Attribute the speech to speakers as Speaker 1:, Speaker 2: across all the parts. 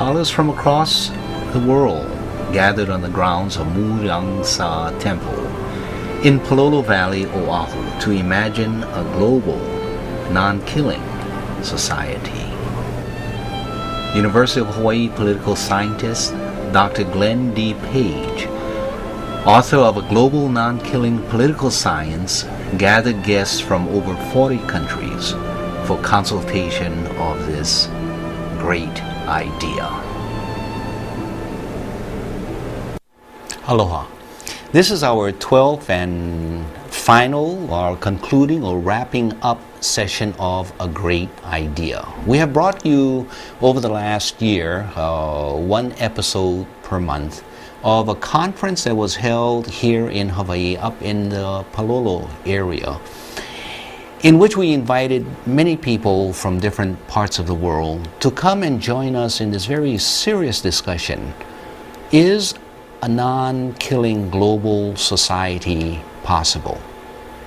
Speaker 1: scholars from across the world gathered on the grounds of Murangsa Temple in Pololo Valley, Oahu, to imagine a global, non-killing society. University of Hawaii political scientist Dr. Glenn D. Paige, author of A Global Non-Killing Political Science, gathered guests from over 40 countries for consultation of this great idea. Aloha. This is our 12th and final or concluding or wrapping up session of A Great Idea. We have brought you over the last year one episode per month of a conference that was held here in Hawaii, up in the Pololo area, in which we invited many people from different parts of the world to come and join us in this very serious discussion. Is a non-killing global society possible?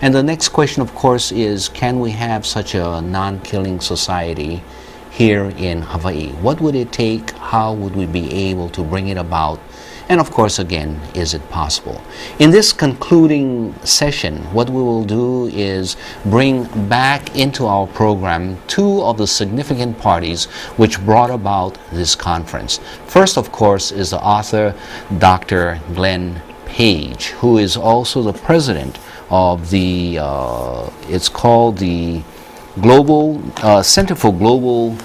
Speaker 1: And the next question, of course, is can we have such a non-killing society here in Hawaii? What would it take? How would we be able to bring it about? And of course, again, is it possible? In this concluding session, what we will do is bring back into our program two of the significant parties which brought about this conference. First, of course, is the author, Dr. Glenn Paige, who is also the president of the, it's called the Global Center for Global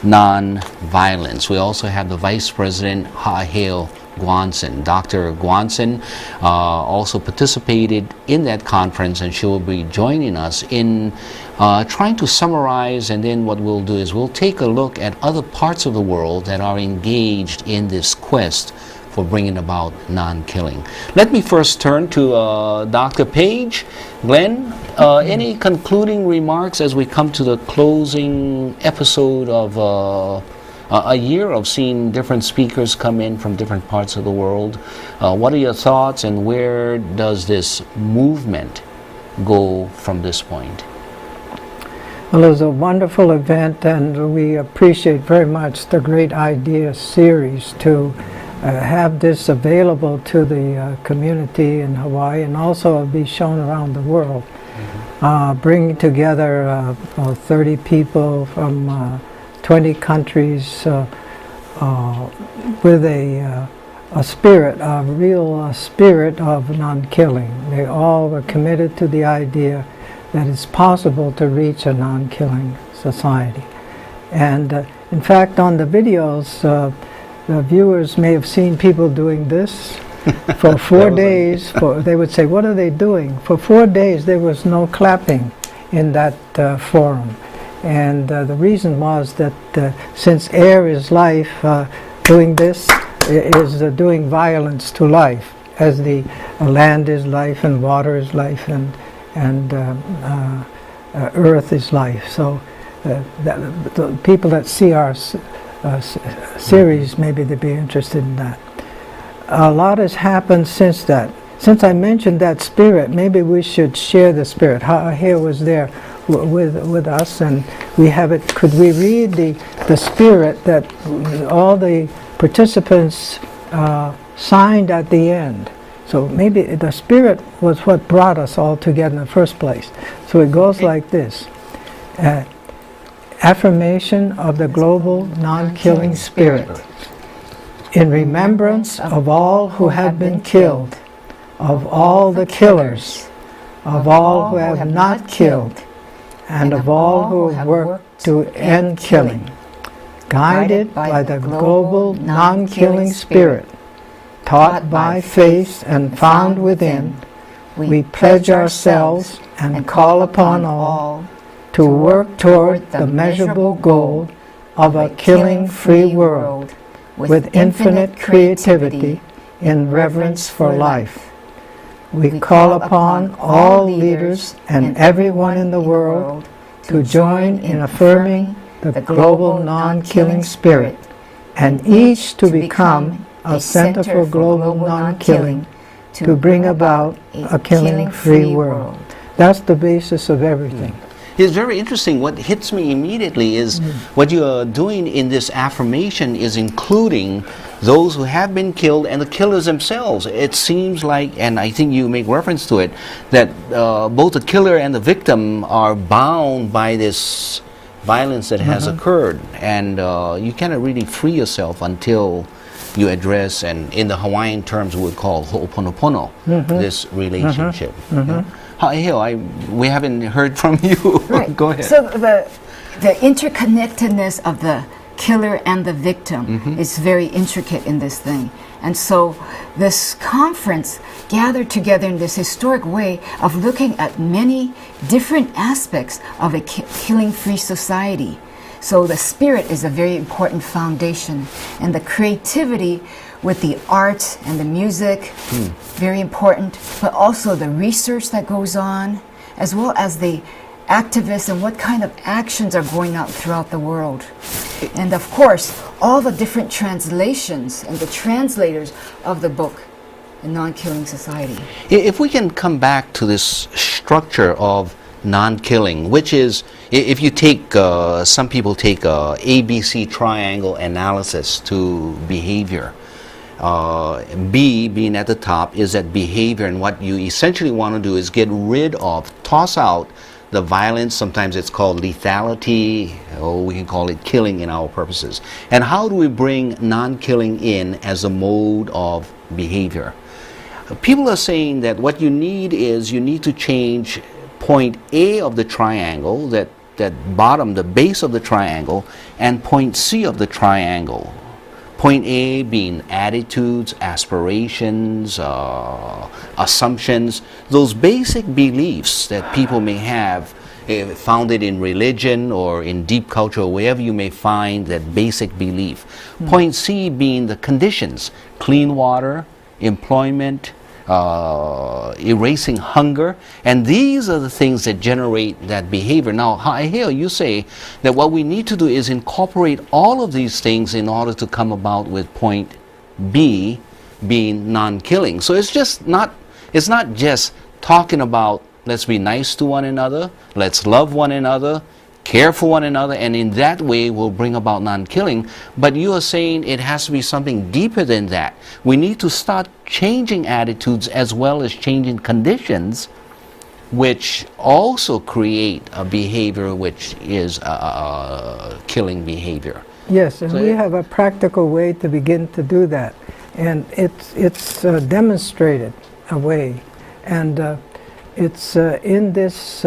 Speaker 1: Non-Violence. We also have the vice president, Ha'aheo Guanson. Dr. Guanson also participated in that conference, and she will be joining us in trying to summarize, and then what we'll do is we'll take a look at other parts of the world that are engaged in this quest for bringing about non-killing. Let me first turn to Dr. Paige. Glenn, any concluding remarks as we come to the closing episode of a year of seeing different speakers come in from different parts of the world? What are your thoughts, and where does this movement go from this point?
Speaker 2: Well, it was a wonderful event, and we appreciate very much the Great Idea series to have this available to the community in Hawaii, and also be shown around the world. Bringing together 30 people from 20 countries with a spirit, a real spirit of non-killing. They all were committed to the idea that it's possible to reach a non-killing society. And in fact, on the videos, the viewers may have seen people doing this for 4 days. They would say, what are they doing? For 4 days there was no clapping in that forum. And the reason was that since air is life, doing this is doing violence to life, as the land is life and water is life and earth is life. So the people that see our series, maybe they'd be interested in that. A lot has happened since that. Since I mentioned that spirit, maybe we should share the spirit. Ha'aheo was there with us, and we have it. Could we read the spirit that all the participants signed at the end? So maybe the spirit was what brought us all together in the first place. So it goes like this. Affirmation of the global non-killing spirit. In remembrance of all who have been killed, of all the killers, of all who have not killed, and of all who have worked to end killing, guided by the global non-killing spirit, taught by faith and found within, we pledge ourselves and call upon all to work toward the measurable goal of a killing-free world with infinite creativity in reverence for life. We call upon all leaders and everyone in the world to join in affirming the global non-killing spirit, and each to become a center for global non-killing to bring about a killing-free world. That's the basis of everything.
Speaker 1: It's very interesting. What hits me immediately is what you are doing in this affirmation is including those who have been killed and the killers themselves. It seems like, and I think you make reference to it, that both the killer and the victim are bound by this violence that has occurred, and you cannot really free yourself until you address, and in the Hawaiian terms we would call ho'oponopono, this relationship. We haven't heard from you.
Speaker 3: Right.
Speaker 1: Go ahead.
Speaker 3: So the interconnectedness of the killer and the victim is very intricate in this thing. And so this conference gathered together in this historic way of looking at many different aspects of a killing-free society. So the spirit is a very important foundation, and the creativity with the art and the music, very important, but also the research that goes on, as well as the activists and what kind of actions are going out throughout the world. And of course, all the different translations and the translators of the book, The Non-Killing Society.
Speaker 1: If we can come back to this structure of non-killing, which is, if you take, some people take a ABC triangle analysis to behavior. B, being at the top, is that behavior, and what you essentially want to do is get rid of, toss out the violence. Sometimes it's called lethality, or we can call it killing in our purposes. And how do we bring non-killing in as a mode of behavior? People are saying that what you need is, you need to change point A of the triangle, that bottom, the base of the triangle, and point C of the triangle. Point A being attitudes, aspirations, assumptions, those basic beliefs that people may have, founded in religion or in deep culture, or wherever you may find that basic belief. Point C being the conditions: clean water, employment, erasing hunger, and these are the things that generate that behavior. Now, I hear you say that what we need to do is incorporate all of these things in order to come about with point B being non-killing. So it's not just talking about let's be nice to one another, let's love one another, care for one another, and in that way we'll bring about non-killing. But you are saying it has to be something deeper than that. We need to start changing attitudes as well as changing conditions, which also create a behavior which is killing behavior.
Speaker 2: Yes, and
Speaker 1: So
Speaker 2: we have a practical way to begin to do that, and it's demonstrated a way, and it's in this.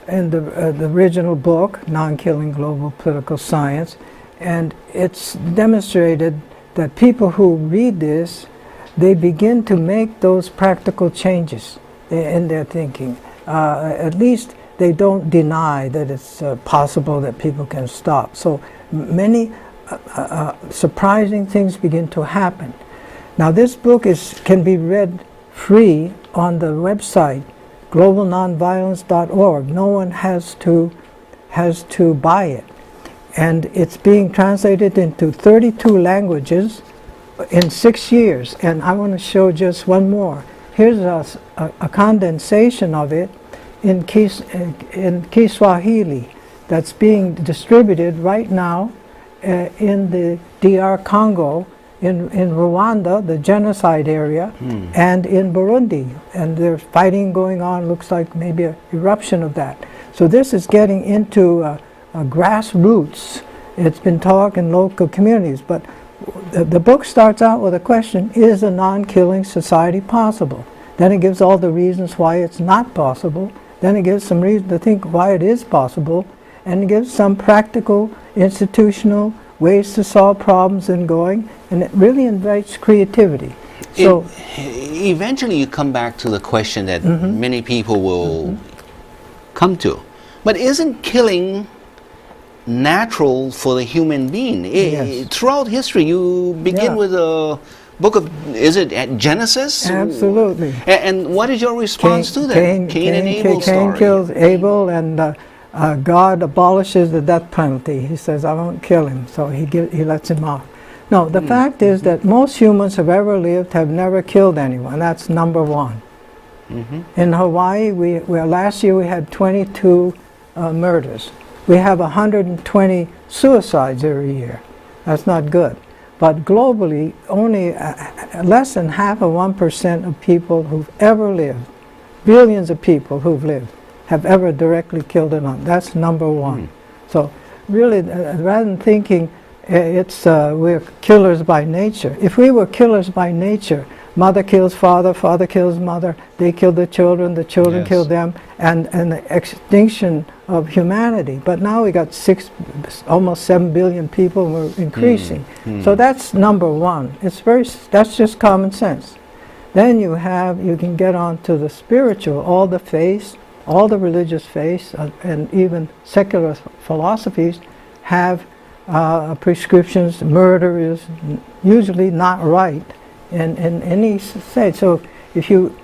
Speaker 2: In the original book, Non-Killing Global Political Science, and it's demonstrated that people who read this, they begin to make those practical changes in their thinking. At least they don't deny that it's possible that people can stop. So many surprising things begin to happen. Now this book can be read free on the website globalnonviolence.org. No one has to buy it, and it's being translated into 32 languages in 6 years. And I want to show just one more. Here's a condensation of it in Kiswahili that's being distributed right now in the DR Congo, in Rwanda, the genocide area, and in Burundi. And there's fighting going on, looks like maybe an eruption of that. So this is getting into grassroots. It's been taught in local communities, but the book starts out with a question: is a non-killing society possible? Then it gives all the reasons why it's not possible. Then it gives some reason to think why it is possible, and it gives some practical, institutional ways to solve problems and going, and it really invites creativity. So
Speaker 1: eventually you come back to the question that many people will come to. But isn't killing natural for the human being?
Speaker 2: Yes.
Speaker 1: Throughout history, you begin with a book of, is it Genesis?
Speaker 2: Absolutely.
Speaker 1: And what is your response to that? Cain and Abel story.
Speaker 2: Cain kills Abel, and God abolishes the death penalty. He says, I won't kill him, so he lets him off. No, the fact is that most humans have ever lived have never killed anyone. That's number one. In Hawaii, last year we had 22 murders. We have 120 suicides every year. That's not good. But globally, only less than half of 1% of people who've ever lived, billions of people who've lived, have ever directly killed another. That's number one. So really, rather than thinking we're killers by nature, if we were killers by nature, mother kills father, father kills mother, they kill the children
Speaker 1: Yes.
Speaker 2: kill them, and the extinction of humanity. But now we got almost 7 billion people, and we're increasing. So that's number one. That's just common sense. Then you can get on to the spiritual, all the faiths, all the religious faiths, and even secular philosophies have prescriptions. Murder is usually not right in any state. So if you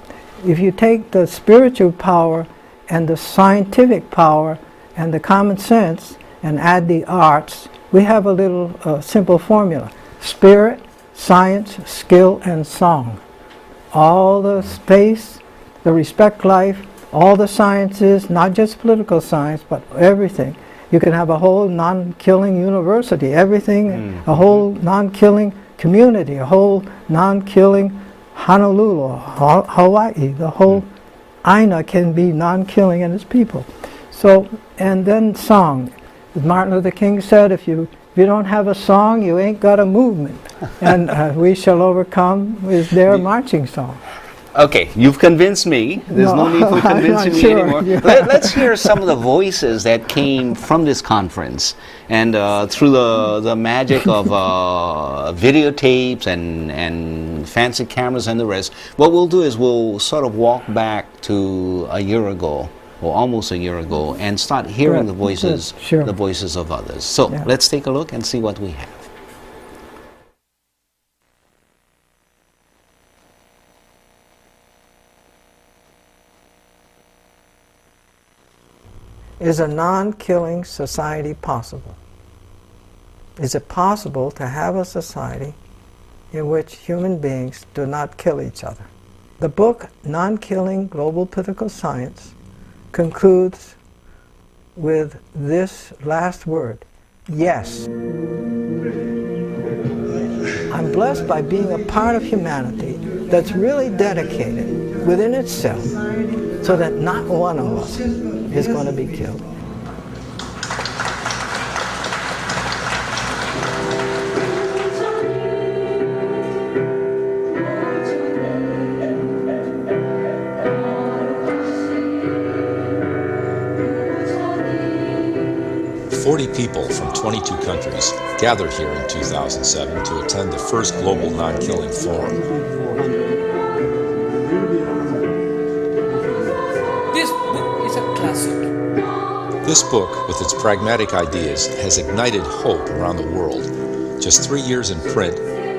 Speaker 2: take the spiritual power and the scientific power and the common sense and add the arts, we have a little simple formula: spirit, science, skill, and song. All the space, the respect life, all the sciences, not just political science, but everything. You can have a whole non-killing university, everything, a whole non-killing community, a whole non-killing Honolulu, Hawaii, the whole Aina can be non-killing and its people. So, and then song. As Martin Luther King said, if you don't have a song, you ain't got a movement. And We Shall Overcome is their marching song.
Speaker 1: Okay, you've convinced me. There's no need for convincing me anymore.
Speaker 2: Yeah.
Speaker 1: Let's hear some of the voices that came from this conference, and through the magic of videotapes and fancy cameras and the rest. What we'll do is we'll sort of walk back to a year ago, or almost a year ago, and start hearing the voices,
Speaker 2: Sure.
Speaker 1: the voices of others. So
Speaker 2: Yeah.
Speaker 1: let's take a look and see what we have.
Speaker 2: Is a non-killing society possible? Is it possible to have a society in which human beings do not kill each other? The book, Non-Killing Global Political Science, concludes with this last word: yes. I'm blessed by being a part of humanity that's really dedicated within itself so that not one of us is going to be killed.
Speaker 4: People from 22 countries gathered here in 2007 to attend the first Global Non-Killing Forum.
Speaker 5: This book is a classic.
Speaker 4: This book, with its pragmatic ideas, has ignited hope around the world. Just 3 years in print,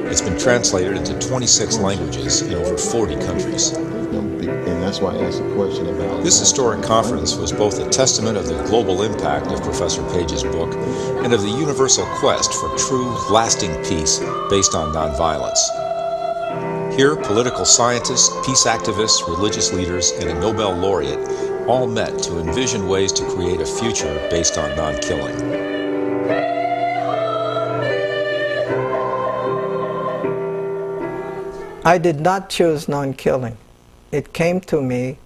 Speaker 4: it's been translated into 26 languages in over 40 countries.
Speaker 6: And that's why I asked a question about...
Speaker 4: This historic conference was both a testament of the global impact of Professor Paige's book and of the universal quest for true, lasting peace based on nonviolence. Here, political scientists, peace activists, religious leaders, and a Nobel laureate all met to envision ways to create a future based on non-killing.
Speaker 2: I did not choose non-killing. It came to me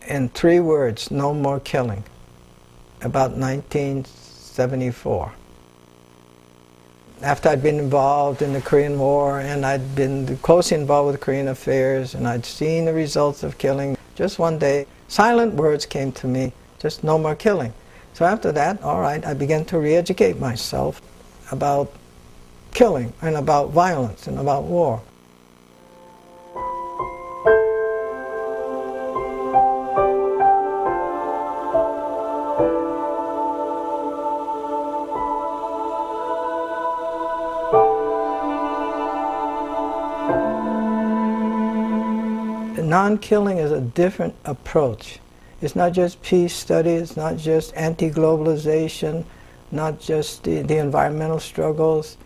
Speaker 2: in 3 words: no more killing, about 1974. After I'd been involved in the Korean War, and I'd been closely involved with Korean affairs, and I'd seen the results of killing, just one day, silent words came to me: just no more killing. So after that, all right, I began to re-educate myself about killing, and about violence, and about war. Non-killing is a different approach. It's not just peace studies, it's not just anti-globalization, not just the environmental struggles,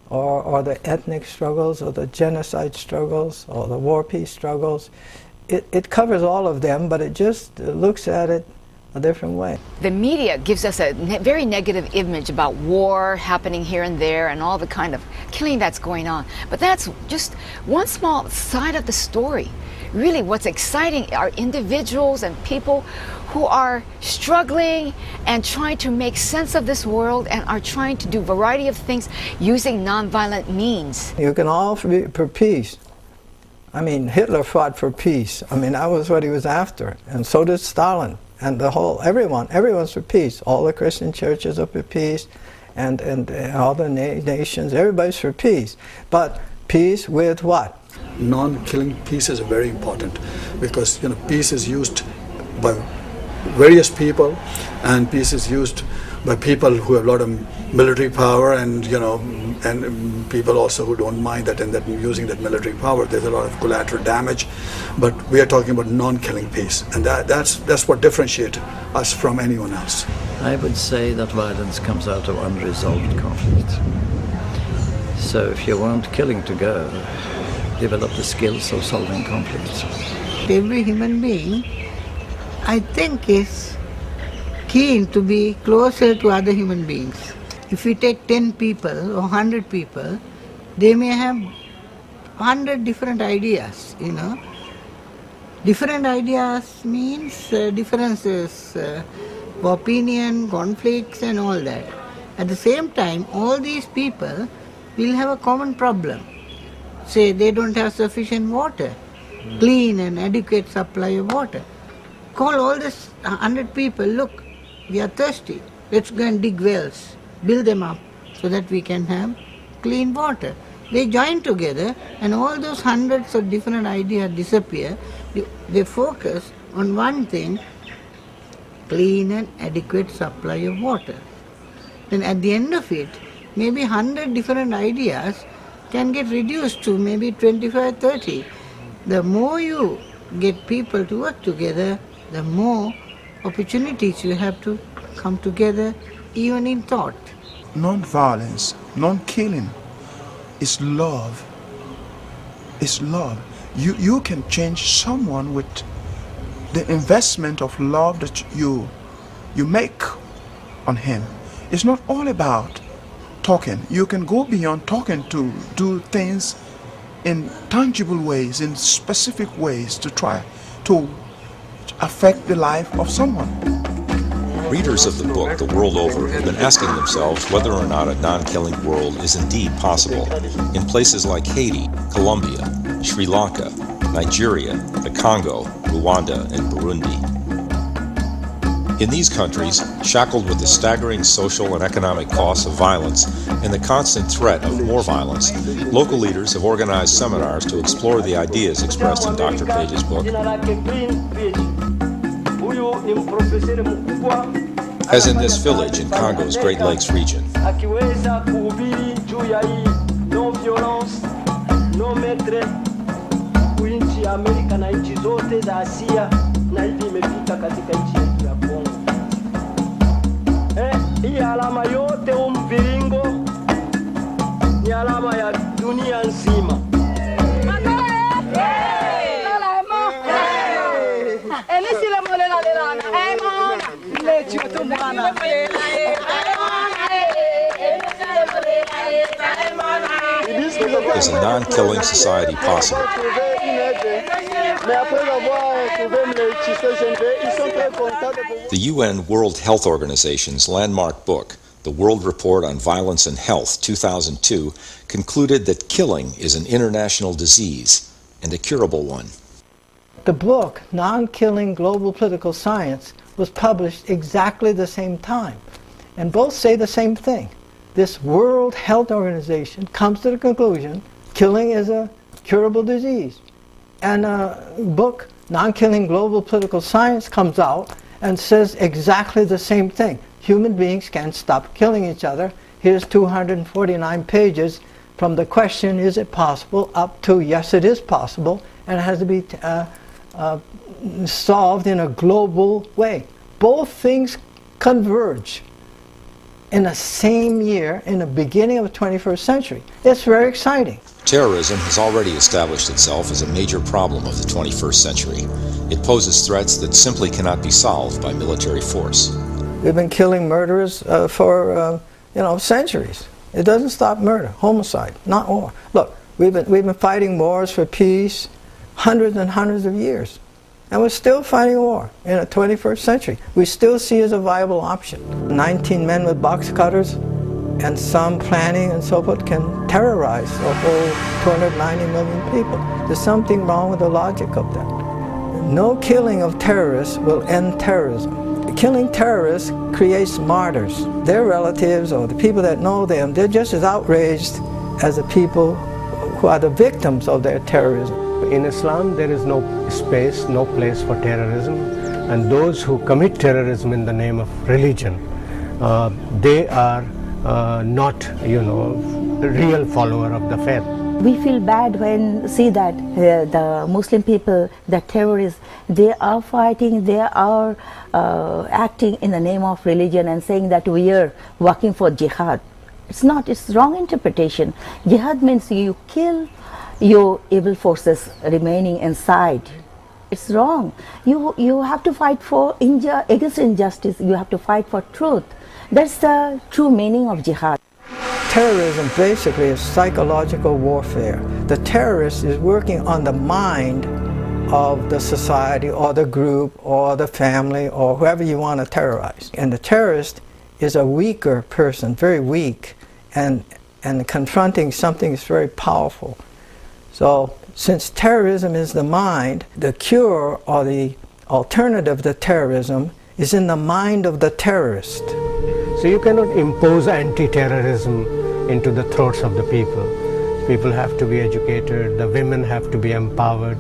Speaker 2: or the ethnic struggles, or the genocide struggles, or the war-peace struggles. It covers all of them, but it just looks at it a different way.
Speaker 3: The media gives us a very negative image about war happening here and there and all the kind of killing that's going on. But that's just one small side of the story. Really, what's exciting are individuals and people who are struggling and trying to make sense of this world and are trying to do a variety of things using nonviolent means.
Speaker 2: You can all be for peace. I mean, Hitler fought for peace. I mean, that was what he was after. And so did Stalin. And the whole, everyone's for peace. All the Christian churches are for peace, and all the nations, everybody's for peace. But peace with what?
Speaker 7: Non-killing peace is very important, because peace is used by various people, and peace is used by people who have a lot of military power, and and people also who don't mind that, and that using that military power, there's a lot of collateral damage. But we are talking about non-killing peace, and that's what differentiates us from anyone else.
Speaker 8: I would say that violence comes out of unresolved conflict. So if you want killing to go, develop the skills of solving conflicts.
Speaker 9: Every human being, I think, is keen to be closer to other human beings. If we take 10 people or 100 people, they may have 100 different ideas, Different ideas means differences of opinion, conflicts and all that. At the same time, all these people will have a common problem. Say they don't have sufficient water, clean and adequate supply of water. Call all this 100 people, look, we are thirsty, let's go and dig wells, build them up so that we can have clean water. They join together and all those hundreds of different ideas disappear. They focus on one thing, clean and adequate supply of water. Then at the end of it, maybe 100 different ideas can get reduced to maybe 25, 30. The more you get people to work together, the more opportunities you have to come together, even in thought.
Speaker 10: Non-violence, non-killing is love. It's love. You can change someone with the investment of love that you make on him. It's not all about talking. You can go beyond talking to do things in tangible ways, in specific ways, to try to affect the life of someone.
Speaker 4: Readers of the book the world over have been asking themselves whether or not a non-killing world is indeed possible in places like Haiti, Colombia, Sri Lanka, Nigeria, the Congo, Rwanda, and Burundi. In these countries, shackled with the staggering social and economic costs of violence and the constant threat of more violence, local leaders have organized seminars to explore the ideas expressed in Dr. Paige's book. As in this village in Congo's Great Lakes region.
Speaker 11: Hii alama yote mviringo ni alama ya dunia nzima.
Speaker 4: Is a non-killing society possible? The UN World Health Organization's landmark book, The World Report on Violence and Health, 2002, concluded that killing is an international disease and a curable one.
Speaker 2: The book, Non-Killing Global Political Science, was published exactly the same time. And both say the same thing. This World Health Organization comes to the conclusion killing is a curable disease. And a book, Non-Killing Global Political Science, comes out and says exactly the same thing. Human beings can't stop killing each other. Here's 249 pages from the question, is it possible, up to yes, it is possible, and it has to be solved in a global way. Both things converge in the same year, in the beginning of the 21st century. It's very exciting.
Speaker 4: Terrorism has already established itself as a major problem of the 21st century. It poses threats that simply cannot be solved by military force.
Speaker 2: We've been killing murderers for centuries. It doesn't stop murder, homicide, not war. Look, we've been fighting wars for peace hundreds and hundreds of years, and we're still fighting a war in the 21st century. We still see it as a viable option. 19 men with box cutters and some planning and so forth can terrorize a whole 290 million people. There's something wrong with the logic of that. No killing of terrorists will end terrorism. Killing terrorists creates martyrs. Their relatives or the people that know them, they're just as outraged as the people who are the victims of their terrorism.
Speaker 12: In Islam, there is no space, no place for terrorism, and those who commit terrorism in the name of religion, they are not, the real follower of the faith.
Speaker 13: We feel bad when see that the Muslim people, the terrorists, they are fighting, they are acting in the name of religion and saying that we are working for jihad. It's not, it's wrong interpretation. Jihad means you kill your evil forces remaining inside. It's wrong. You have to fight for against injustice. You have to fight for truth. That's the true meaning of jihad.
Speaker 2: Terrorism basically is psychological warfare. The terrorist is working on the mind of the society or the group or the family or whoever you want to terrorize. And the terrorist is a weaker person, very weak, and confronting something is very powerful. So since terrorism is the mind, the cure or the alternative to terrorism is in the mind of the terrorist.
Speaker 12: So you cannot impose anti-terrorism into the throats of the people. People have to be educated, the women have to be empowered,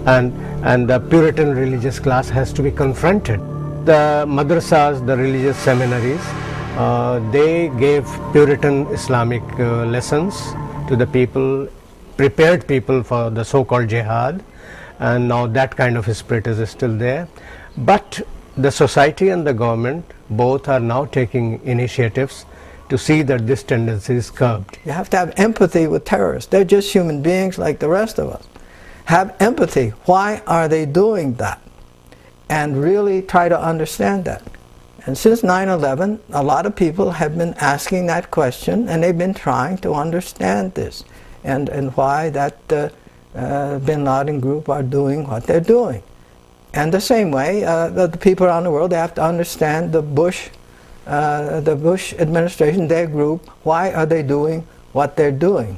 Speaker 12: and the Puritan religious class has to be confronted. The madrasas, the religious seminaries, they gave Puritan Islamic lessons to the people, prepared people for the so-called jihad, and now that kind of spirit is still there. But the society and the government both are now taking initiatives to see that this tendency is curbed.
Speaker 2: You have to have empathy with terrorists. They're just human beings like the rest of us. Have empathy. Why are they doing that? And really try to understand that. And since 9/11, a lot of people have been asking that question, and they've been trying to understand this and why that bin Laden group are doing what they're doing. And the same way, the people around the world, they have to understand the Bush administration, their group, why are they doing what they're doing.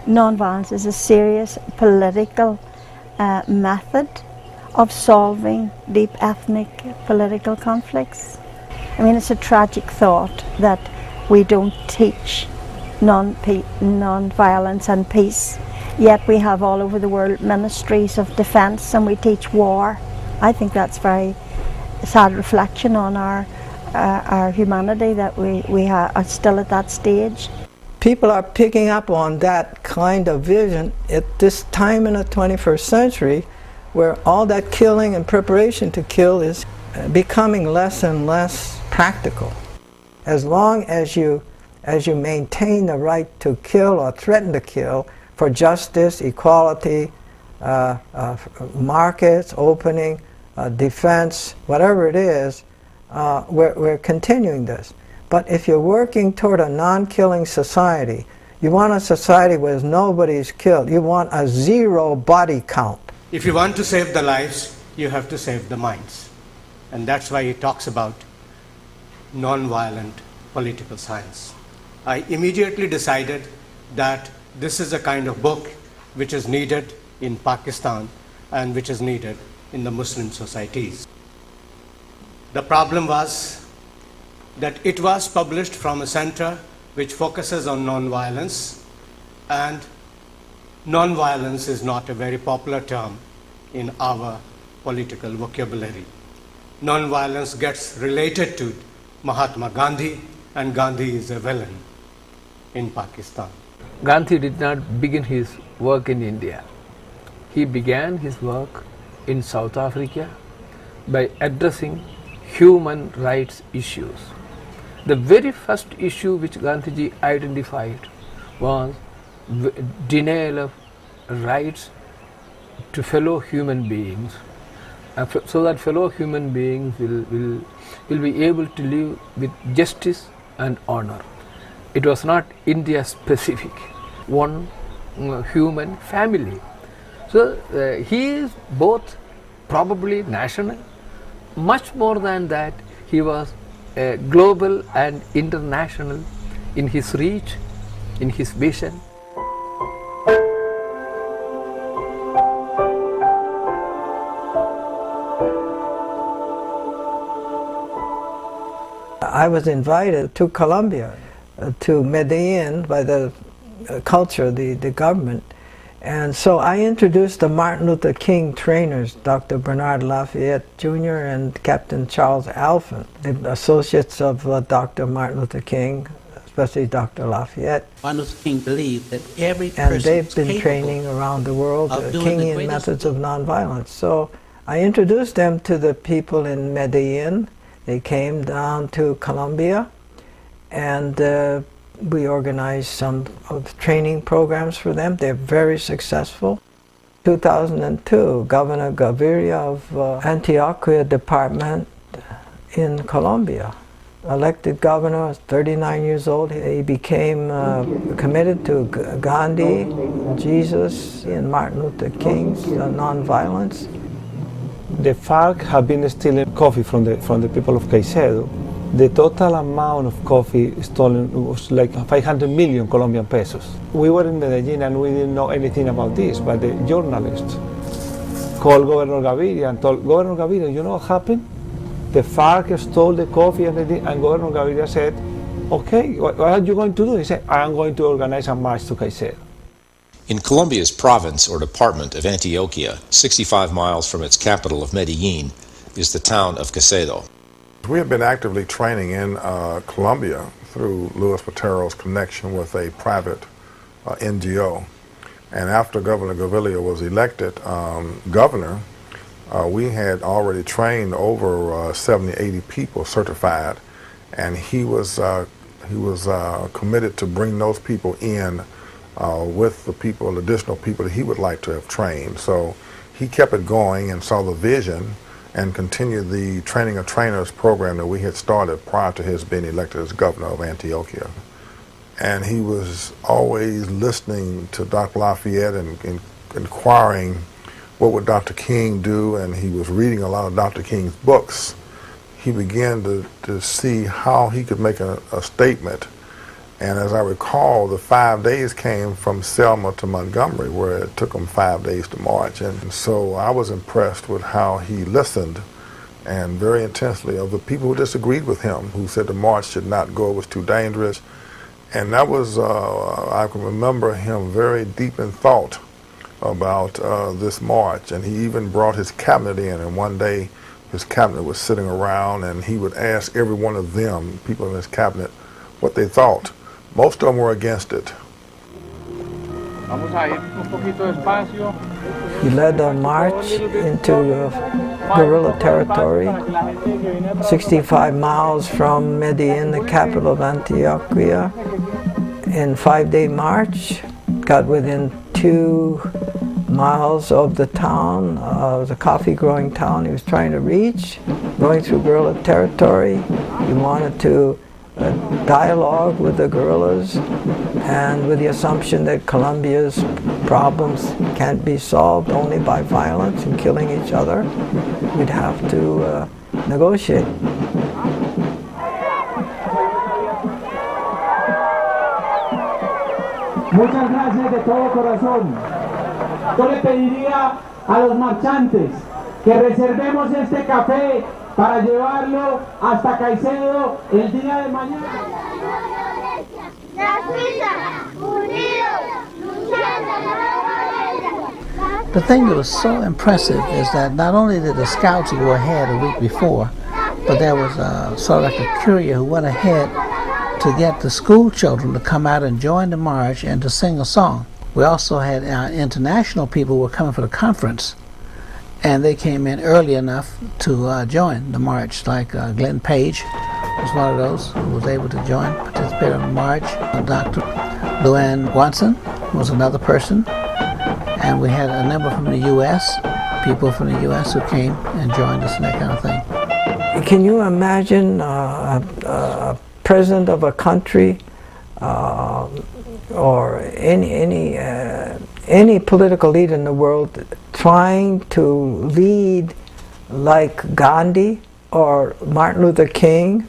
Speaker 14: Nonviolence is a serious political method of solving deep ethnic political conflicts. I mean, it's a tragic thought that we don't teach non-violence and peace, yet we have all over the world ministries of defense and we teach war. I think that's very sad reflection on our humanity that we are still at that stage.
Speaker 2: People are picking up on that kind of vision at this time in the 21st century, where all that killing and preparation to kill is becoming less and less practical. As long as you maintain the right to kill or threaten to kill for justice, equality, markets opening, defense, whatever it is, we're continuing this. But if you're working toward a non-killing society, you want a society where nobody's killed. You want a zero body count.
Speaker 12: If you want to save the lives, you have to save the minds. And that's why he talks about non-violent political science. I immediately decided that this is a kind of book which is needed in Pakistan and which is needed in the Muslim societies. The problem was that it was published from a center which focuses on non-violence, and non-violence is not a very popular term in our political vocabulary. Non-violence gets related to Mahatma Gandhi, and Gandhi is a villain in Pakistan.
Speaker 5: Gandhi did not begin his work in India. He began his work in South Africa by addressing human rights issues. The very first issue which Gandhiji identified was denial of rights to fellow human beings, so that fellow human beings will be able to live with justice and honor. It was not India specific, one human family. So he is both probably national, much more than that, he was global and international in his reach, in his vision.
Speaker 2: I was invited to Colombia, to Medellin by the culture, the government. And so I introduced the Martin Luther King trainers, Dr. Bernard Lafayette Jr. and Captain Charles Alphen, the associates of Dr. Martin Luther King, especially Dr. Lafayette.
Speaker 15: Martin Luther King believed that every person
Speaker 2: and they've been training around the world Kingian methods of nonviolence. So I introduced them to the people in Medellin. They came down to Colombia, and we organized some of training programs for them. They're very successful. 2002, Governor Gaviria of Antioquia department in Colombia, elected governor, 39 years old. He became committed to Gandhi, Jesus, and Martin Luther King's nonviolence.
Speaker 16: The FARC have been stealing coffee from the people of Caicedo. The total amount of coffee stolen was like 500 million Colombian pesos. We were in Medellin and we didn't know anything about this, but the journalists called Governor Gaviria and told Governor Gaviria, you know what happened? The FARC stole the coffee and Governor Gaviria said, okay, what are you going to do? He said, I am going to organize a march to Caicedo.
Speaker 4: In Colombia's province or department of Antioquia, 65 miles from its capital of Medellin, is the town of Caicedo.
Speaker 17: We have been actively training in Colombia through Luis Patero's connection with a private NGO. And after Governor Gaviria was elected governor, we had already trained over 70, 80 people certified, and he was committed to bring those people in with the people, additional people that he would like to have trained. So he kept it going and saw the vision and continued the training of trainers program that we had started prior to his being elected as governor of Antioquia. And he was always listening to Dr. Lafayette and inquiring what would Dr. King do, and he was reading a lot of Dr. King's books. He began to see how he could make a statement. And as I recall, the 5 days came from Selma to Montgomery, where it took him 5 days to march. And so I was impressed with how he listened, and very intensely, of the people who disagreed with him, who said the march should not go, it was too dangerous. And that was, I can remember him very deep in thought about this march. And he even brought his cabinet in, and one day his cabinet was sitting around, and he would ask every one of them, people in his cabinet, what they thought. Most of them were against it.
Speaker 2: He led a march into guerrilla territory, 65 miles from Medellin, the capital of Antioquia. In 5-day march, got within 2 miles of the town, the coffee-growing town he was trying to reach, going through guerrilla territory. He wanted to dialogue with the guerrillas, and with the assumption that Colombia's problems can't be solved only by violence and killing each other. We'd have to negotiate.
Speaker 18: Muchas gracias de todo corazón. Yo le pediría a los marchantes que reservemos este café para llevarlo hasta Caicedo el día de mañana.
Speaker 15: The thing that was so impressive is that not only did the scouts go ahead a week before, but there was sort of like a courier who went ahead to get the school children to come out and join the march and to sing a song. We also had international people who were coming for the conference, and they came in early enough to join the march, like Glenn Paige was one of those who was able to participate in the march. Dr. Guanson was another person, and we had a number from the U.S., people from the U.S. who came and joined us and that kind of thing.
Speaker 2: Can you imagine a president of a country or any political leader in the world trying to lead like Gandhi or Martin Luther King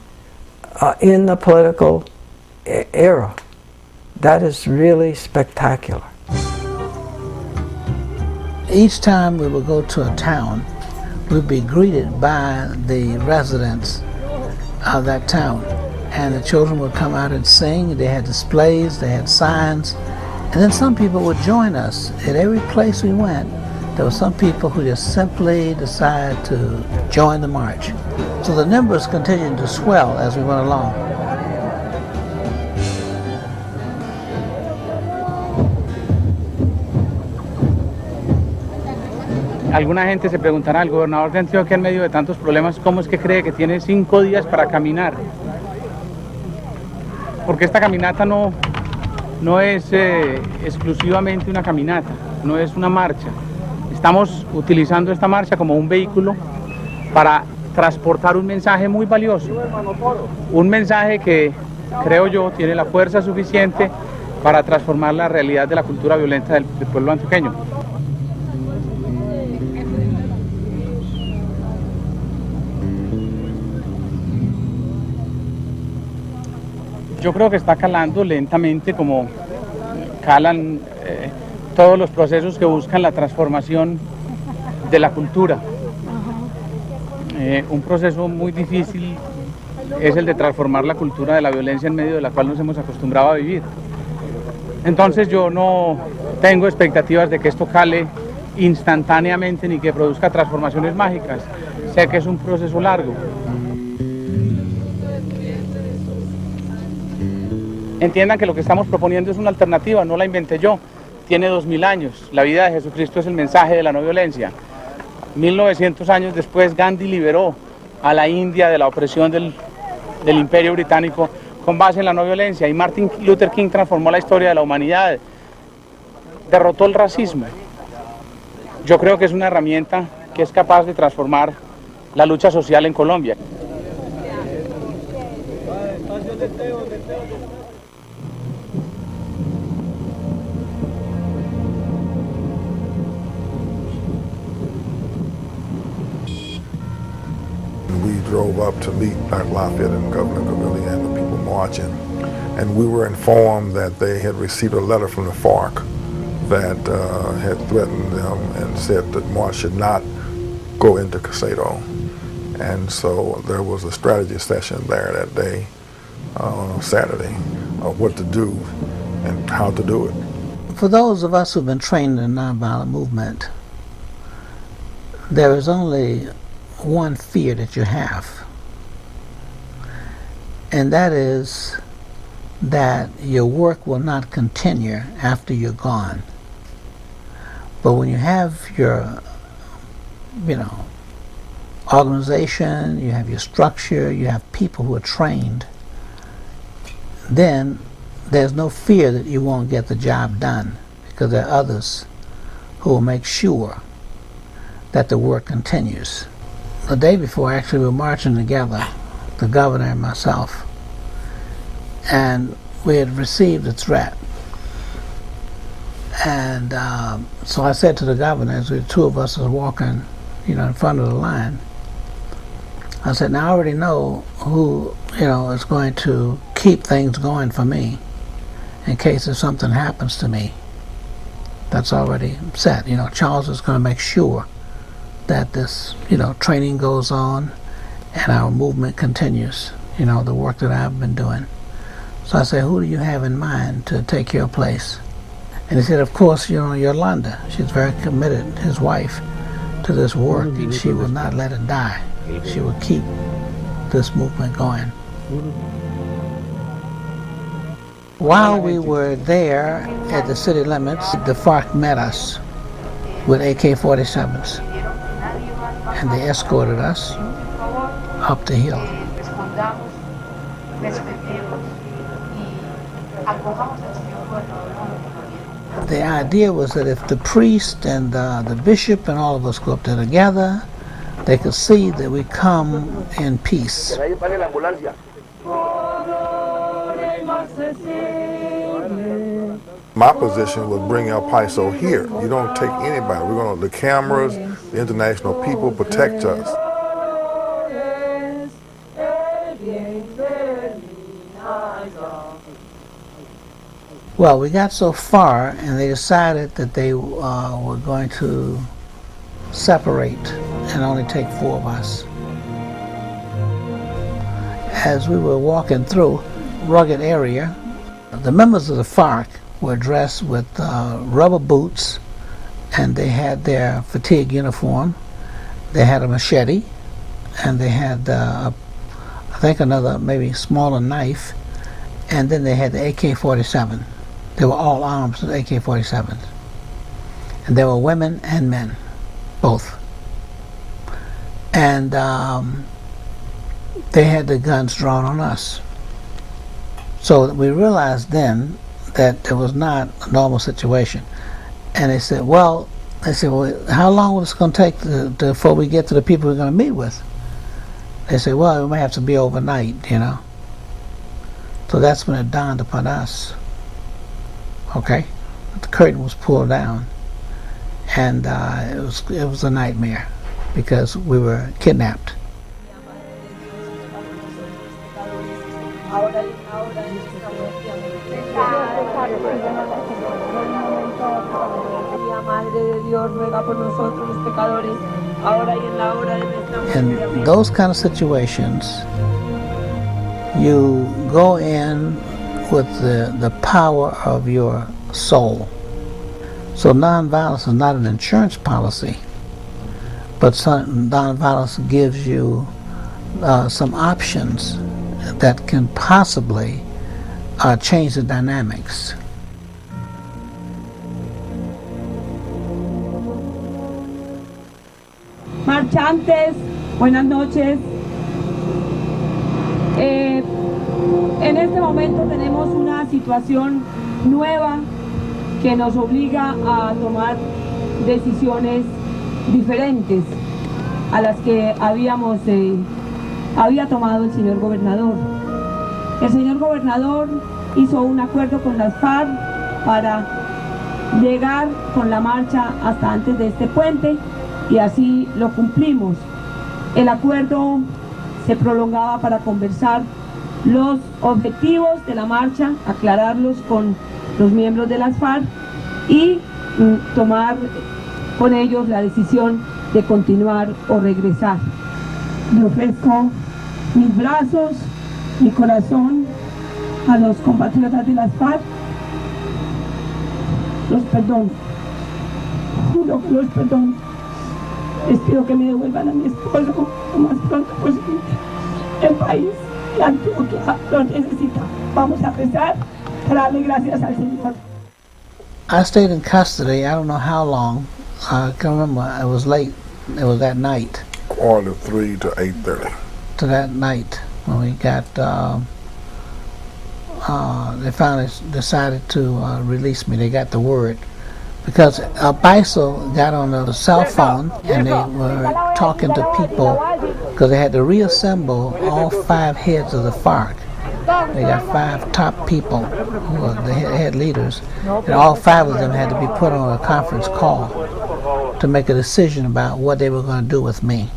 Speaker 2: in the political era? That is really spectacular.
Speaker 15: Each time we would go to a town, we'd be greeted by the residents of that town. And the children would come out and sing. They had displays, they had signs. And then some people would join us. At every place we went, there were some people who just simply decided to join the march. So the numbers continued to swell as we went along.
Speaker 19: Alguna gente se preguntará, el gobernador de Antioquia en medio de tantos problemas, ¿cómo es que cree que tiene 5 días para caminar? Porque esta caminata no es exclusivamente una caminata, no es una marcha. Estamos utilizando esta marcha como un vehículo para transportar un mensaje muy valioso. Un mensaje que, creo yo, tiene la fuerza suficiente para transformar la realidad de la cultura violenta del pueblo antioqueño. Yo creo que está calando lentamente como calan todos los procesos que buscan la transformación de la cultura. Un proceso muy difícil es el de transformar la cultura de la violencia en medio de la cual nos hemos acostumbrado a vivir. Entonces yo no tengo expectativas de que esto cale instantáneamente ni que produzca transformaciones mágicas. Sé que es un proceso largo. Entiendan que lo que estamos proponiendo es una alternativa, no la inventé yo, tiene 2000 años. La vida de Jesucristo es el mensaje de la no violencia. 1900 años después, Gandhi liberó a la India de la opresión del Imperio Británico con base en la no violencia, y Martin Luther King transformó la historia de la humanidad, derrotó el racismo. Yo creo que es una herramienta que es capaz de transformar la lucha social en Colombia.
Speaker 17: We drove up to meet Dr. Lafayette and Governor Gaviria and the people marching, and we were informed that they had received a letter from the FARC that had threatened them and said that March should not go into Caicedo. And so there was a strategy session there that day on Saturday of what to do and how to do it.
Speaker 15: For those of us who've been trained in the nonviolent movement, there is only one fear that you have, and that is that your work will not continue after you're gone. But when you have your, organization, you have your structure, you have people who are trained, then there's no fear that you won't get the job done, because there are others who will make sure that the work continues. The day before, actually, we were marching together, the governor and myself, and we had received a threat. And so I said to the governor, as the two of us were walking, in front of the line, I said, now I already know who, is going to keep things going for me in case if something happens to me. That's already set. Charles is going to make sure that this, training goes on and our movement continues, the work that I've been doing. So I said, who do you have in mind to take your place? And he said, of course, Yolanda. She's very committed, his wife, to this work, and she will not let it die. She will keep this movement going. While we were there at the city limits, the FARC met us with AK-47s. And they escorted us up the hill. the idea was that if the priest and the bishop and all of us go up there together, they could see that we come in peace.
Speaker 17: My position was bring El Paiso here. You don't take anybody. We're going to, the cameras, the international people protect us.
Speaker 15: Well, we got so far, and they decided that they were going to separate and only take 4 of us. As we were walking through a rugged area, the members of the FARC were dressed with rubber boots, and they had their fatigue uniform. They had a machete, and they had, I think, another maybe smaller knife, and then they had the AK-47. They were all armed with AK-47s. And there were women and men, both. And they had the guns drawn on us. So we realized then that it was not a normal situation. And they said, well, how long is it going to take before we get to the people we're going to meet with? They said, well, it may have to be overnight, you know. So that's when it dawned upon us. Okay, the curtain was pulled down, and it was a nightmare because we were kidnapped. In those kind of situations, you go in with the power of your soul. So nonviolence is not an insurance policy, but nonviolence gives you some options that can possibly change the dynamics.
Speaker 20: Marchantes, buenas noches. En este momento tenemos una situación nueva que nos obliga a tomar decisiones diferentes a las que había tomado el señor gobernador. El señor gobernador hizo un acuerdo con las FARC para llegar con la marcha hasta antes de este puente y así lo cumplimos. El acuerdo se prolongaba para conversar los objetivos de la marcha, aclararlos con los miembros de las FARC y tomar con ellos la decisión de continuar o regresar. Le ofrezco mis brazos, mi corazón a los compatriotas de las FARC. Los perdono, juro que los perdono. Les pido que me devuelvan a mi esposo lo más pronto posible. El país de Antioquia lo necesita. Vamos a rezar para darle gracias al Señor.
Speaker 15: I stayed in custody, I don't know how long. I can't remember. It was late. It was that night.
Speaker 17: 3 to 8:30.
Speaker 15: To that night when we got, they finally decided to release me. They got the word. Because El Paiso got on the cell phone and they were talking to people because they had to reassemble all 5 heads of the FARC. They got 5 top people who were the head leaders, and all 5 of them had to be put on a conference call to make a decision about what they were going to do with me.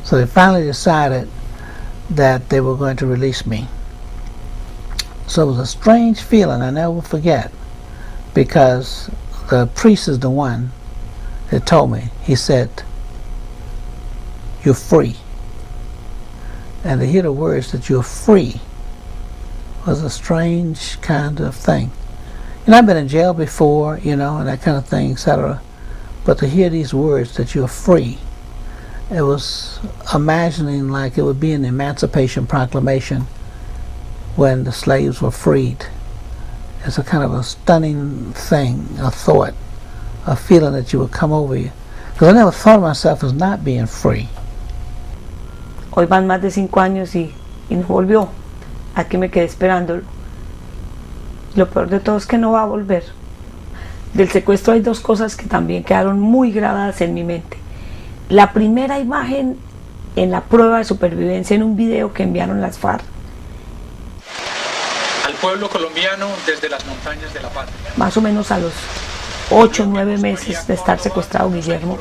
Speaker 15: So they finally decided that they were going to release me. So it was a strange feeling I never will forget, because the priest is the one that told me. He said, "You're free." And to hear the words that you're free was a strange kind of thing. And I've been in jail before, you know, and that kind of thing, etc. But to hear these words that you're free, it was imagining like it would be in the Emancipation Proclamation when the slaves were freed. It's a kind of a stunning thing, a thought, a feeling that you would come over you. Because I never thought of myself as not being free.
Speaker 21: Hoy van más de 5 años y no volvió. Aquí me quedé esperando. Lo peor de todo es que no va a volver. Del secuestro hay dos cosas que también quedaron muy grabadas en mi mente. La primera imagen en la prueba de supervivencia en un video que enviaron las FARC.
Speaker 1: Al pueblo colombiano desde las montañas de la patria.
Speaker 21: Más o menos a los 8 o 9 meses de estar secuestrado Guillermo,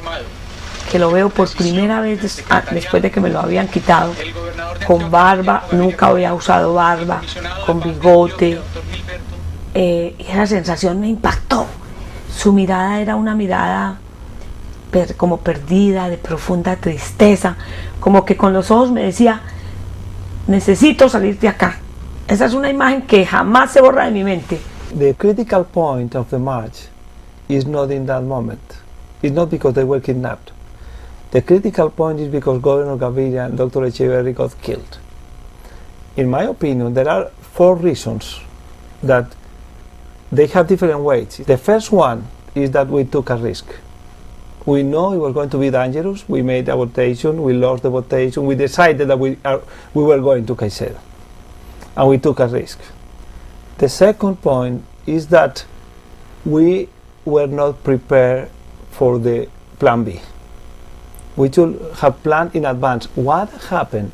Speaker 21: que lo veo por primera vez después de que me lo habían quitado, con barba, nunca había usado barba, con bigote, y esa sensación me impactó. Su mirada era una mirada como perdida, de profunda tristeza, como que con los ojos me decía, necesito salir de acá. Esa es una imagen que jamás se borra de mi mente.
Speaker 16: The critical point of the march is not in that moment. It's not because they were kidnapped. The critical point is because Governor Gaviria and Dr. Echeverri got killed. In my opinion, there are 4 reasons that they have different weights. The first one is that we took a risk. We know it was going to be dangerous. We made a votation, we lost the votation, we decided that we were going to Caicedo, and we took a risk. The second point is that we were not prepared for the plan B. We should have planned in advance what happened.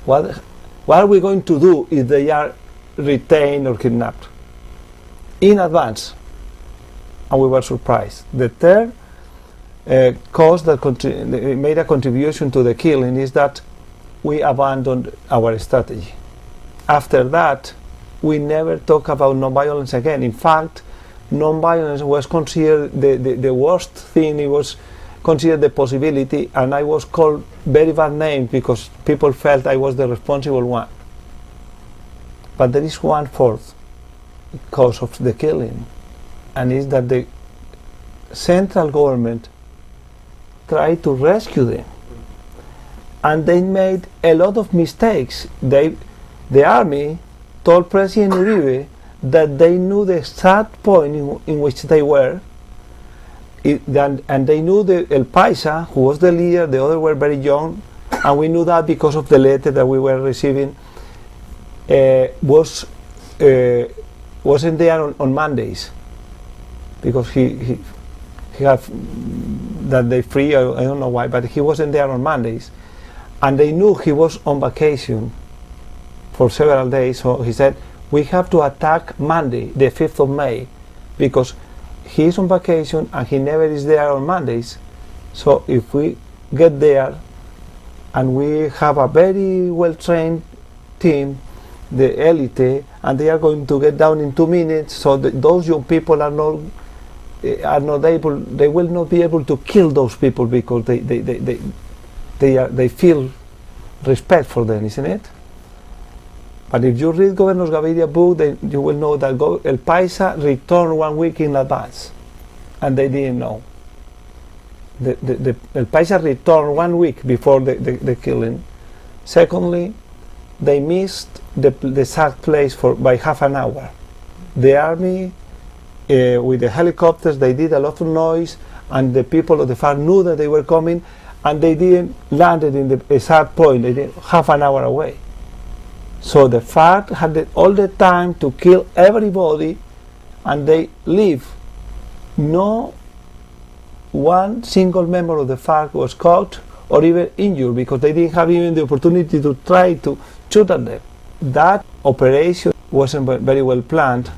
Speaker 16: What are we going to do if they are retained or kidnapped? In advance. And we were surprised. The third cause that made a contribution to the killing is that we abandoned our strategy. After that, we never talk about nonviolence again. In fact, nonviolence was considered the worst thing. It was considered the possibility, and I was called very bad names because people felt I was the responsible one. But there is 1/4 cause of the killing, and is that the central government tried to rescue them, and they made a lot of mistakes. The army told President Uribe that they knew the exact point in which they were, and they knew El Paisa, who was the leader, the others were very young, and we knew that because of the letter that we were receiving, wasn't there on Mondays, because he had that day free. I don't know why, but he wasn't there on Mondays, and they knew he was on vacation for several days. So he said, we have to attack Monday, the 5th of May, because he is on vacation and he never is there on Mondays. So if we get there and we have a very well-trained team, the elite, and they are going to get down in 2 minutes, so those young people are not able, they will not be able to kill those people because they feel respect for them, isn't it? But if you read Governor Gaviria's book, then you will know that El Paisa returned 1 week in advance, and they didn't know. El Paisa returned 1 week before the killing. Secondly, they missed the exact place by half an hour. The army, with the helicopters, they did a lot of noise, and the people of the FARC knew that they were coming, and they didn't land in the exact point. They did half an hour away. So the FARC had all the time to kill everybody, and they leave. No one single member of the FARC was caught or even injured because they didn't have even the opportunity to try to shoot at them. That operation wasn't very well planned,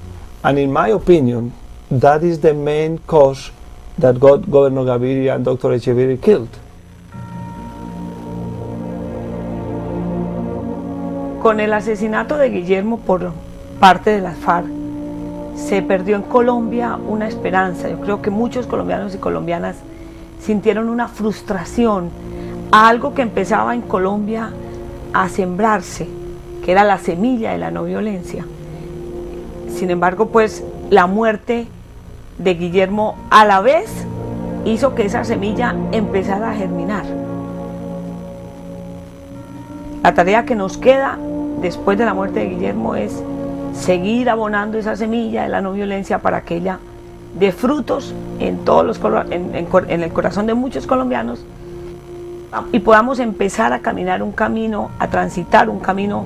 Speaker 16: and in my opinion, that is the main cause that got Governor Gaviria and Dr. Echeverri killed.
Speaker 21: Con el asesinato de Guillermo por parte de las FARC, se perdió en Colombia una esperanza. Yo creo que muchos colombianos y colombianas sintieron una frustración a algo que empezaba en Colombia a sembrarse, que era la semilla de la no violencia. Sin embargo, pues la muerte de Guillermo a la vez hizo que esa semilla empezara a germinar. La tarea que nos queda después de la muerte de Guillermo es seguir abonando esa semilla de la no violencia para que ella dé frutos en el corazón de muchos colombianos y podamos empezar a caminar un camino, a transitar un camino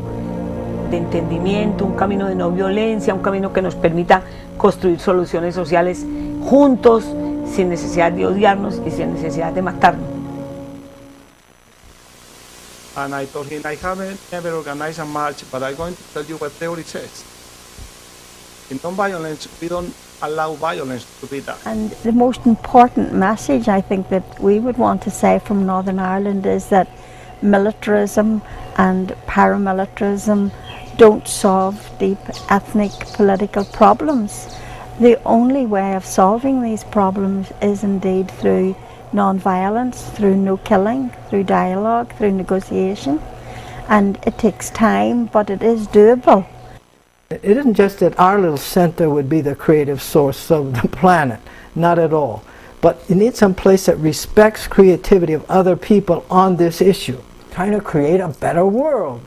Speaker 21: de entendimiento, un camino de no violencia, un camino que nos permita construir soluciones sociales juntos, sin necesidad de odiarnos y sin necesidad de matarnos.
Speaker 16: And I told him, I haven't ever organized a march, but I'm going to tell you what theory says. In nonviolence, we don't allow violence to be done.
Speaker 14: And the most important message I think that we would want to say from Northern Ireland is that militarism and paramilitarism don't solve deep ethnic political problems. The only way of solving these problems is indeed through non-violence, through no killing, through dialogue, through negotiation. And it takes time, but it is doable.
Speaker 2: It isn't just that our little center would be the creative source of the planet, not at all. But you need some place that respects creativity of other people on this issue, trying to create a better world.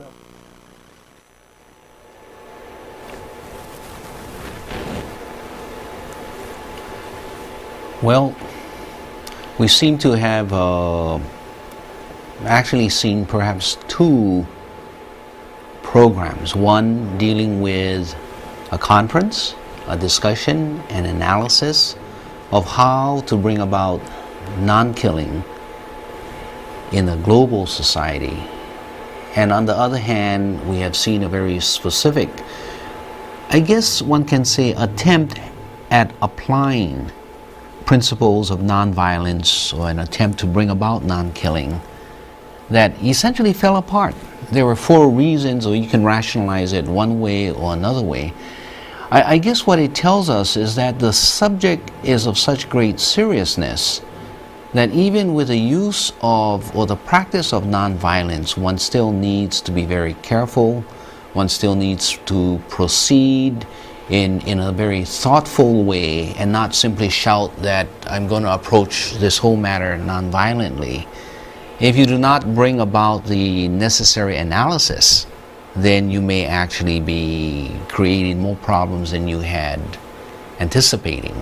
Speaker 6: Well, we seem to have actually seen perhaps two programs, one dealing with a conference, a discussion, an analysis of how to bring about non-killing in a global society. And on the other hand, we have seen a very specific, I guess one can say, attempt at applying principles of nonviolence or an attempt to bring about non-killing that essentially fell apart. There were four reasons, or you can rationalize it one way or another way. I guess what it tells us is that the subject is of such great seriousness that even with the use of or the practice of nonviolence, one still needs to be very careful. One still needs to proceed in a very thoughtful way and not simply shout that I'm going to approach this whole matter nonviolently. If you do not bring about the necessary analysis, then you may actually be creating more problems than you had anticipated.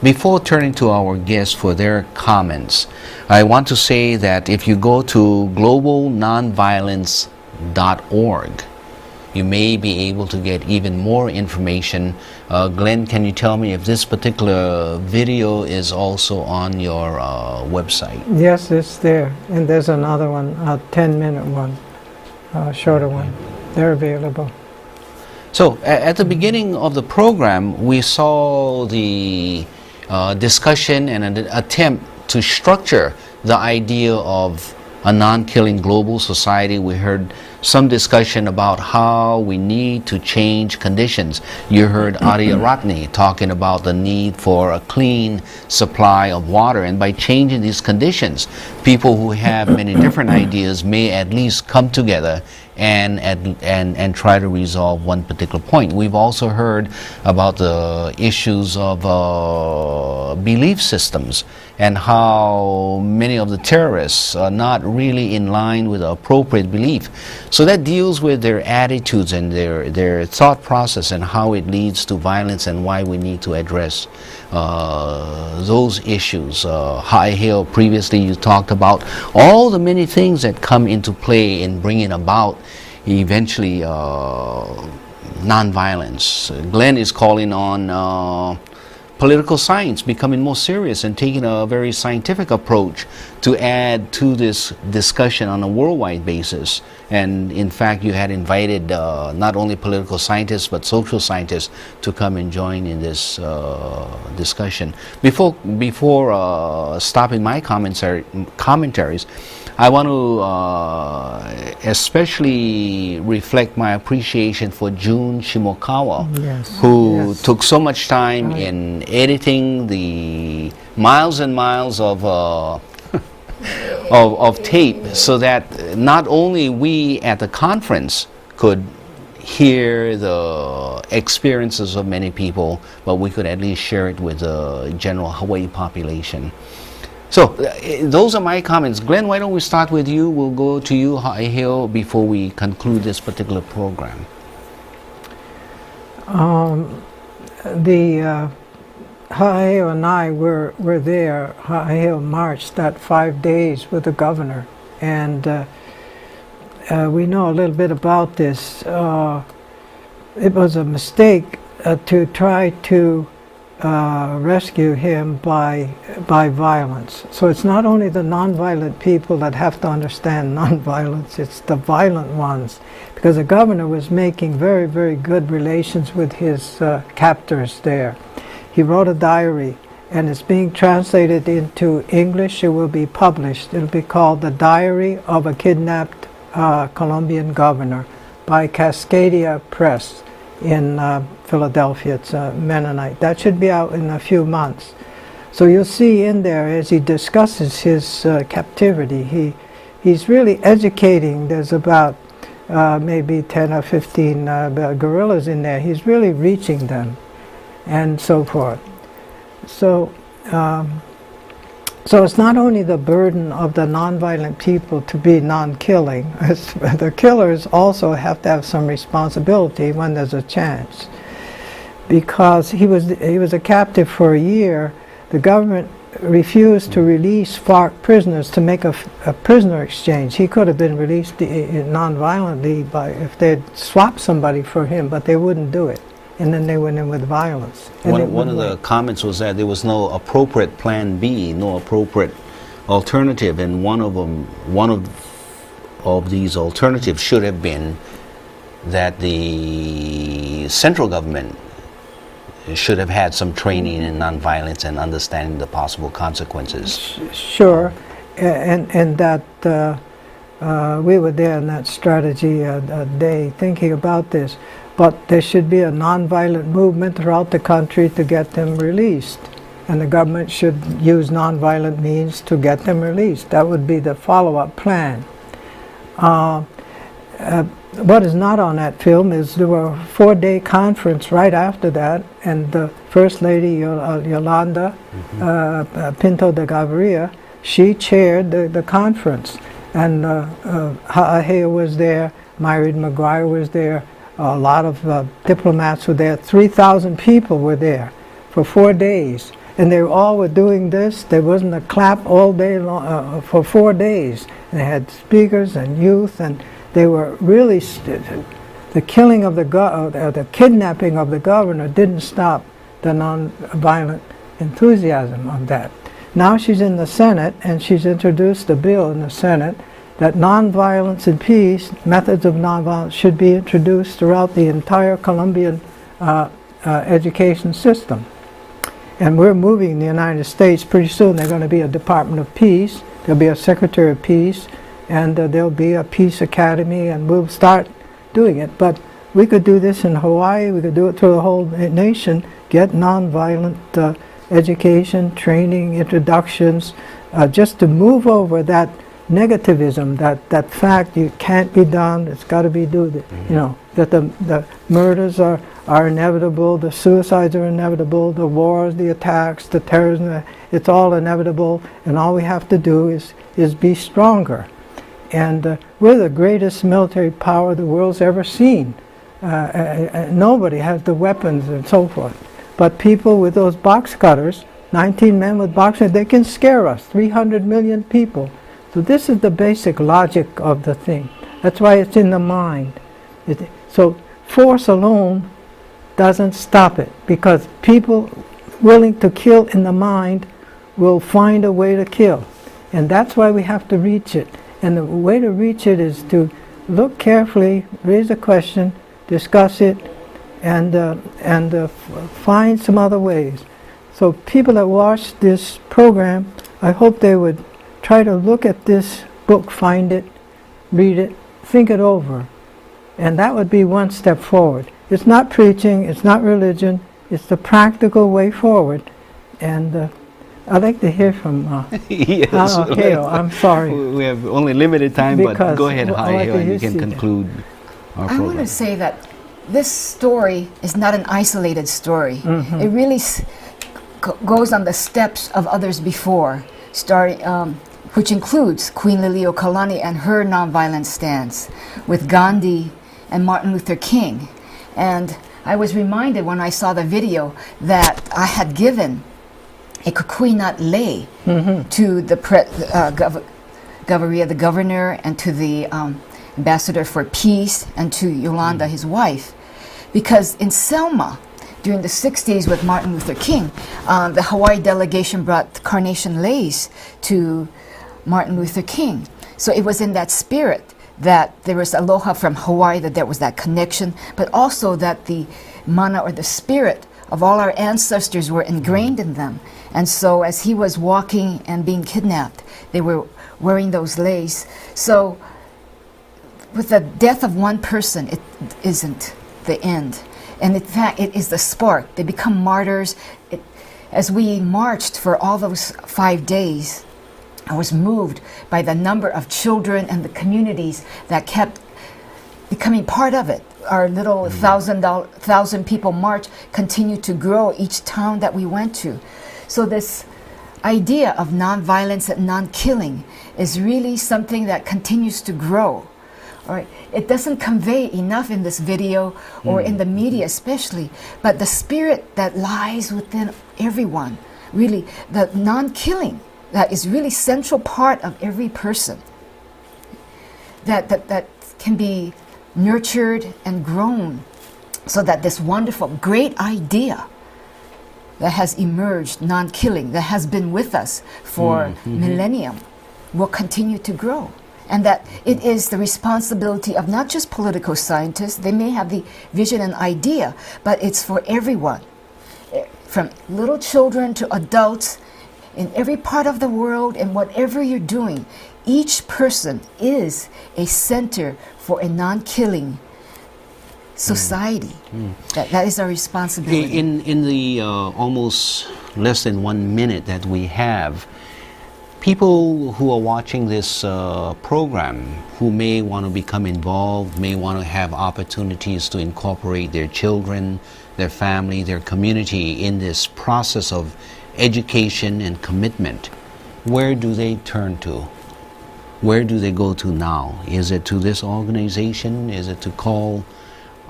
Speaker 6: Before turning to our guests for their comments, I want to say that if you go to globalnonviolence.org, you may be able to get even more information. Glenn, can you tell me if this particular video is also on your website?
Speaker 2: Yes, it's there. And there's another one, a 10-minute one, a shorter one. They're available.
Speaker 6: So at the beginning of the program, we saw the discussion and an attempt to structure the idea of a non-killing global society. We heard some discussion about how we need to change conditions. You heard Arya Ratney talking about the need for a clean supply of water, and by changing these conditions, people who have many different ideas may at least come together and try to resolve one particular point. We've also heard about the issues of belief systems and how many of the terrorists are not really in line with the appropriate belief. So that deals with their attitudes and their thought process and how it leads to violence and why we need to address those issues. High Hill, previously you talked about all the many things that come into play in bringing about eventually nonviolence. Glenn is calling on political science becoming more serious and taking a very scientific approach to add to this discussion on a worldwide basis. And in fact, you had invited not only political scientists but social scientists to come and join in this discussion. Before stopping my commentaries, I want to especially reflect my appreciation for Jun Shimokawa, who took so much time in editing the miles and miles of tape, so that not only we at the conference could hear the experiences of many people, but we could at least share it with the general Hawaii population. So those are my comments. Glenn, why don't we start with you? We'll go to you, High Hill, before we conclude this particular program.
Speaker 2: High Hill and I were there. High Hill marched that 5 days with the governor, and we know a little bit about this. It was a mistake to try to rescue him by violence. So it's not only the nonviolent people that have to understand nonviolence, it's the violent ones. Because the governor was making very, very good relations with his captors there. He wrote a diary, and it's being translated into English. It will be published. It'll be called The Diary of a Kidnapped Colombian Governor by Cascadia Press in Philadelphia. It's Mennonite. That should be out in a few months. So you'll see in there, as he discusses his captivity, he's really educating. There's about maybe 10 or 15 guerrillas in there. He's really reaching them and so forth. So so it's not only the burden of the nonviolent people to be non-killing. The killers also have to have some responsibility when there's a chance. Because he was a captive for a year, the government refused to release FARC prisoners to make a prisoner exchange. He could have been released non-violently if they'd swapped somebody for him, but they wouldn't do it. And then they went in with violence.
Speaker 6: One of the comments was that there was no appropriate plan B, no appropriate alternative, and one of these alternatives should have been that the central government should have had some training in nonviolence and understanding the possible consequences.
Speaker 2: Sure, and that we were there in that strategy day thinking about this. But there should be a nonviolent movement throughout the country to get them released. And the government should use nonviolent means to get them released. That would be the follow-up plan. What is not on that film is there were a 4-day conference right after that, and the First Lady Yolanda Pinto de Gaviria, she chaired the conference. And Ha'ahea was there, Myriad McGuire was there, a lot of diplomats were there. 3,000 people were there for 4 days. And they all were doing this. There wasn't a clap all day long, for 4 days. They had speakers and youth, and they were really, the killing of the kidnapping of the governor didn't stop the non-violent enthusiasm of that. Now she's in the Senate, and she's introduced a bill in the Senate that nonviolence and peace, methods of nonviolence, should be introduced throughout the entire Colombian education system. And we're moving in the United States. Pretty soon there's going to be a Department of Peace, there'll be a Secretary of Peace, and there'll be a Peace Academy, and we'll start doing it. But we could do this in Hawaii, we could do it through the whole nation, get nonviolent education, training, introductions, just to move over that negativism, that fact you can't be done, it's got to be done. You know, that the murders are inevitable, the suicides are inevitable, the wars, the attacks, the terrorism, it's all inevitable, and all we have to do is be stronger. And we're the greatest military power the world's ever seen. Nobody has the weapons and so forth. But people with those box cutters, 19 men with box cutters, they can scare us, 300 million people. So this is the basic logic of the thing. That's why it's in the mind. So force alone doesn't stop it, because people willing to kill in the mind will find a way to kill. And that's why we have to reach it. And the way to reach it is to look carefully, raise a question, discuss it, and find some other ways. So people that watch this program, I hope they would try to look at this book, find it, read it, think it over. And that would be one step forward. It's not preaching, it's not religion, it's the practical way forward. And I'd like to hear from Heo. I'm sorry.
Speaker 6: We have only limited time,
Speaker 2: because
Speaker 6: but go ahead, Heo, and you can conclude our program.
Speaker 3: I want to say that this story is not an isolated story. It really goes on the steps of others before, which includes Queen Liliuokalani and her nonviolent stance, with Gandhi and Martin Luther King. And I was reminded when I saw the video that I had given a kukuinat lei to the Gaviria, the governor, and to the ambassador for peace, and to Yolanda, his wife. Because in Selma, during the 60s with Martin Luther King, the Hawaii delegation brought carnation lace to Martin Luther King. So it was in that spirit that there was aloha from Hawaii, that there was that connection, but also that the mana, or the spirit of all our ancestors, were ingrained in them. And so as he was walking and being kidnapped, they were wearing those lace. So with the death of one person, it isn't the end. And in fact, it is the spark. They become martyrs. As we marched for all those 5 days, I was moved by the number of children and the communities that kept becoming part of it. Our little 1,000 people march continued to grow each town that we went to. So this idea of nonviolence and non-killing is really something that continues to grow. All right. It doesn't convey enough in this video or in the media especially, but the spirit that lies within everyone, really, the non-killing, that is really central part of every person, that can be nurtured and grown, so that this wonderful, great idea that has emerged, non-killing, that has been with us for millennium, will continue to grow. And that it is the responsibility of not just political scientists. They may have the vision and idea, but it's for everyone, from little children to adults, in every part of the world, and whatever you're doing. Each person is a center for a non-killing society. That is our responsibility.
Speaker 6: In the almost less than 1 minute that we have, people who are watching this program, who may want to become involved, may want to have opportunities to incorporate their children, their family, their community in this process of education and commitment, where do they turn to? Where do they go to now? Is it to this organization? Is it to call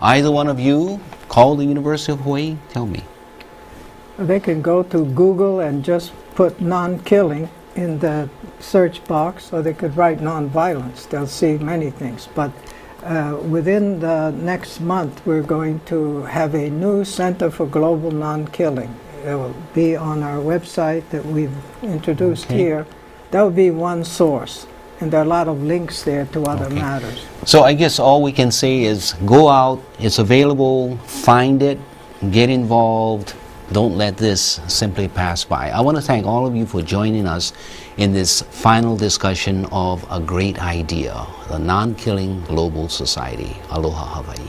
Speaker 6: either one of you? Call the University of Hawaii? Tell me.
Speaker 2: They can go to Google and just put non-killing in the search box, or they could write non-violence. They'll see many things. But within the next month, we're going to have a new Center for Global Non-Killing. It will be on our website that we've introduced here. That will be one source. And there are a lot of links there to other matters.
Speaker 6: So I guess all we can say is go out, it's available, find it, get involved. Don't let this simply pass by. I want to thank all of you for joining us in this final discussion of a great idea, the Non-Killing Global Society. Aloha Hawaii.